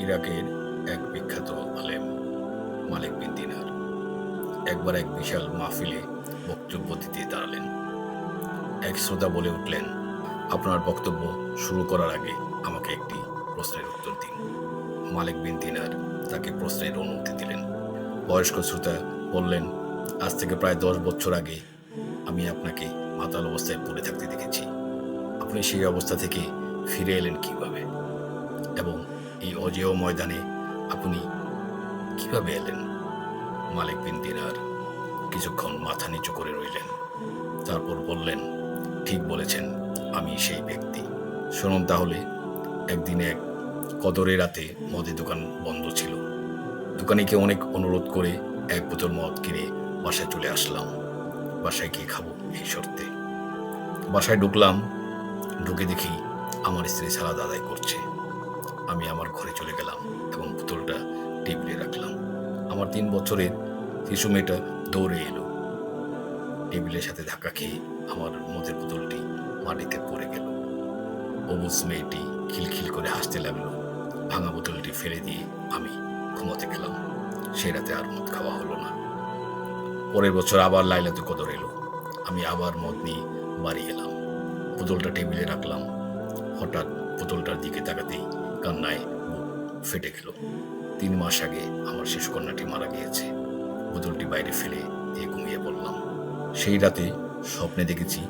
ইরাকের এক বিখ্যাত আলেম মালিক বিন দিনার একবার এক বিশাল মাহফিলে বক্তব্য দিতে দাঁড়ালেন। এক শ্রোতা বলে উঠলেন, আপনার বক্তব্য শুরু করার আগে আমাকে একটি প্রশ্নের উত্তর দিন। মালিক বিন দিনার তাকে প্রশ্নের অনুমতি দিলেন। বয়স্ক শ্রোতা বললেন, আজ থেকে প্রায় 10 বছর আগে আমি আপনাকে মাতাল অবস্থায় পড়ে থাকতে দেখেছি। আপনি সেই অবস্থা থেকে ফিরে এলেন কিভাবে, এবং এই অজেয় ময়দানে আপনি কিভাবে এলেন? মালিক বিন দিনার কিছুক্ষণ মাথা নিচু করে রইলেন। তারপর বললেন, ঠিক বলেছেন, আমি সেই ব্যক্তি। শুনুন তাহলে। একদিন এক কদরের রাতে মদের দোকান বন্ধ ছিল। দোকানিকে অনেক অনুরোধ করে এক বোতল মদ কিনে বাসায় চলে আসলাম। বাসায় গিয়ে খাবো এই শর্তে। বাসায় ঢুকলাম। ঢুকে দেখি আমার স্ত্রী সালাদ আদায় করছে। আমি আমার ঘরে চলে গেলাম এবং বোতলটা টেবিলে রাখলাম। আমার 3 বছরের শিশু মেয়েটা দৌড়ে এলো। টেবিলের সাথে ধাক্কা খেয়ে আমার মদের বোতলটি মাটিতে পড়ে গেল। অবুঝ মেয়েটি খিলখিল করে হাসতে লাগলো। ভাঙা বোতলটি ফেলে দিয়ে আমি ঘুমোতে গেলাম। সে রাতে আর মদ খাওয়া হলো না। পরের বছর আবার লাইলাতুল কদর এলো। আমি আবার মদ নিয়ে বাড়ি এলাম। বোতলটা টেবিলে রাখলাম। হঠাৎ বোতলটার দিকে তাকাতেই কান্নায় বুক ফেটে গেল। 3 মাস আগে আমার শিশুকন্যাটি মারা গিয়েছে। বোতলটি বাইরে ফেলে দিয়ে ঘুমিয়ে পড়লাম। সেই রাতে স্বপ্নে দেখেছি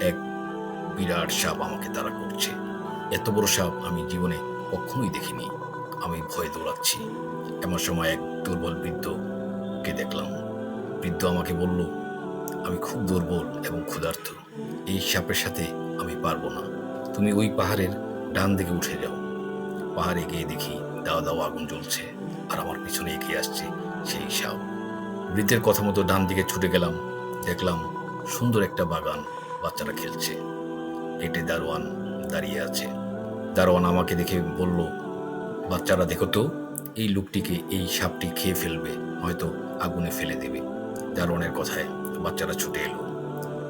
এক বিরাট সাপ আমাকে তাড়া করছে। এত বড় সাপ আমি জীবনে কখনোই দেখিনি। আমি ভয়ে দৌড়াচ্ছি। এমন সময় এক দুর্বল বৃদ্ধকে দেখলাম। বৃদ্ধ আমাকে বলল, আমি খুব দুর্বল এবং ক্ষুধার্ত। এই সাপের সাথে আমি পারবো না। তুমি ওই পাহাড়ের ডান দিকে উঠে যাও। পাহাড়ে গিয়ে দেখি দাও দাও আগুন জ্বলছে, আর আমার পিছনে এগিয়ে আসছে সেই সাপ। বৃদ্ধের কথা মতো ডান দিকে ছুটে গেলাম। দেখলাম সুন্দর একটা বাগান, বাচ্চারা খেলছে। গেটে দারোয়ান দাঁড়িয়ে আছে। দারোয়ান আমাকে দেখে বলল, বাচ্চারা দেখো তো, এই লোকটিকে এই সাপটি খেয়ে ফেলবে, হয়তো আগুনে ফেলে দেবে। দারোয়ানের কথায় বাচ্চারা ছুটে এলো।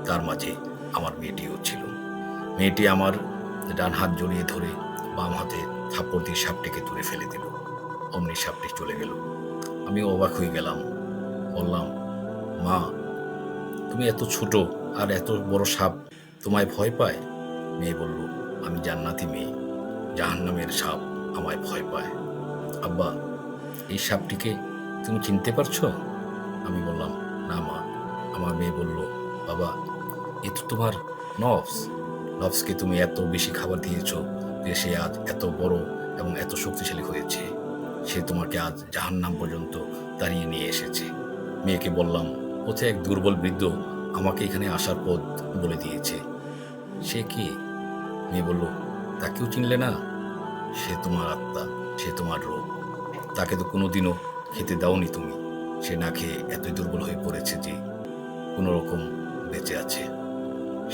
তার মাঝে আমার মেয়েটিও ছিল। মেয়েটি আমার ডান হাত জড়িয়ে ধরে বাম হাতে থাপ্পড় দিয়ে সাপটিকে দূরে ফেলে দিল। অমনি সাপটি চলে গেল। আমি অবাক হয়ে গেলাম। বললাম, মা, তুমি এত ছোট আর এত বড় সাপ তোমায় ভয় পায়? মেয়ে বলল, আমি জান্নাতি মেয়ে, জাহান্নামের সাপ আমায় ভয় পায়। আব্বা, এই সাপটিকে তুমি চিনতে পারছো? আমি বললাম, না মা। আমার মেয়ে বলল, বাবা, এ তো তোমার নফস। নফসকে তুমি এত বেশি খাবার দিয়েছ যে সে আজ এত বড় এবং এত শক্তিশালী হয়েছে। সে তোমাকে আজ জাহান্নাম পর্যন্ত দাঁড়িয়ে নিয়ে এসেছে। মেয়েকে বললাম, পথে এক দুর্বল বৃদ্ধ আমাকে এখানে আসার পথ বলে দিয়েছে। সে কি? মেয়ে বলল, তাকেও চিনলে না? সে তোমার আত্মা, সে তোমার রোগ। তাকে তো কোনোদিনও খেতে দাওনি তুমি। সে না খেয়ে এতই দুর্বল হয়ে পড়েছে যে কোনো রকম বেঁচে আছে।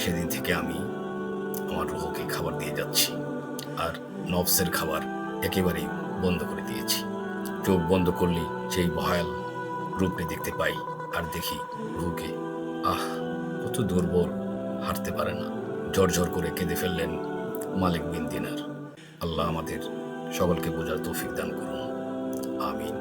সেদিন থেকে আমি আমার রুহকে খাবার দিয়ে যাচ্ছি, আর নফসের খাবার একেবারেই বন্ধ করে দিয়েছি। চোখ বন্ধ করলেই সেই ভয়াল রূপটি দেখতে পাই, আর দেখি রুহকে। আহ, কত দুর্বল, হাঁটতে পারে না। ঝরঝর করে কেঁদে ফেললেন মালিক বিন দিনার। আল্লাহ আমাদের সকলকে বোঝার তৌফিক দান করুন। আমিন।